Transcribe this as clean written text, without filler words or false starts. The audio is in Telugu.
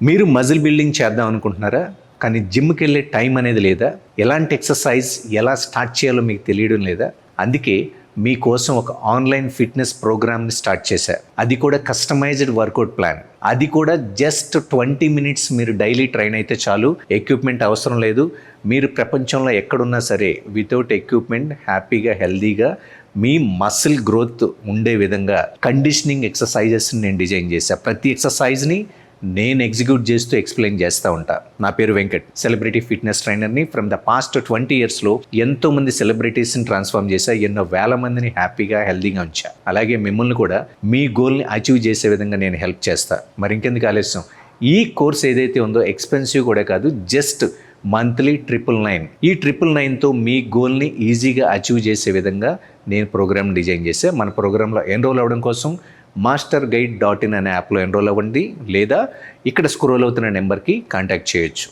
మీరు మజిల్ బిల్డింగ్ చేద్దాం అనుకుంటున్నారా? కానీ జిమ్‌కి వెళ్ళే టైం అనేది లేదా? ఎలాంటి ఎక్సర్సైజ్ ఎలా స్టార్ట్ చేయాలో మీకు తెలియడం లేదా? అందుకే మీకోసం ఒక ఆన్లైన్ ఫిట్నెస్ ప్రోగ్రామ్‌ని స్టార్ట్ చేశా. అది కూడా కస్టమైజ్డ్ వర్కౌట్ ప్లాన్. అది కూడా జస్ట్ 20 మినిట్స్ మీరు డైలీ ట్రైన్ అయితే చాలు. ఎక్విప్‌మెంట్ అవసరం లేదు. మీరు ప్రపంచంలో ఎక్కడున్నా సరే వితౌట్ ఎక్విప్‌మెంట్ హ్యాపీగా, హెల్తీగా మీ మసిల్ గ్రోత్ ఉండే విధంగా కండిషనింగ్ ఎక్సర్సైజెస్ని నేను డిజైన్ చేశా. ప్రతి ఎక్సర్సైజ్ని నేను ఎగ్జిక్యూట్ చేస్తూ ఎక్స్ప్లెయిన్ చేస్తూ ఉంటా. నా పేరు వెంకట్, సెలబ్రిటీ ఫిట్నెస్ ట్రైనర్ని. ఫ్రమ్ ద పాస్ట్ 20 ఇయర్స్లో ఎంతోమంది సెలబ్రిటీస్ని ట్రాన్స్ఫార్మ్ చేశా, ఎన్నో వేల మందిని హ్యాపీగా, హెల్తీగా ఉంచా. అలాగే మిమ్మల్ని కూడా మీ గోల్ని అచీవ్ చేసే విధంగా నేను హెల్ప్ చేస్తా. మరి ఇంకెందుకు ఆలస్యం? ఈ కోర్స్ ఏదైతే ఉందో ఎక్స్పెన్సివ్ కూడా కాదు, జస్ట్ మంత్లీ 999. ఈ 999తో మీ గోల్ని ఈజీగా అచీవ్ చేసే విధంగా నేను ప్రోగ్రామ్ డిజైన్ చేసా. మన ప్రోగ్రాంలో ఎన్రోల్ అవ్వడం కోసం masterguide.in అనే యాప్లో ఎన్రోల్ అవ్వండి, లేదా ఇక్కడ స్క్రోల్ అవుతున్న నెంబర్కి కాంటాక్ట్ చేయొచ్చు.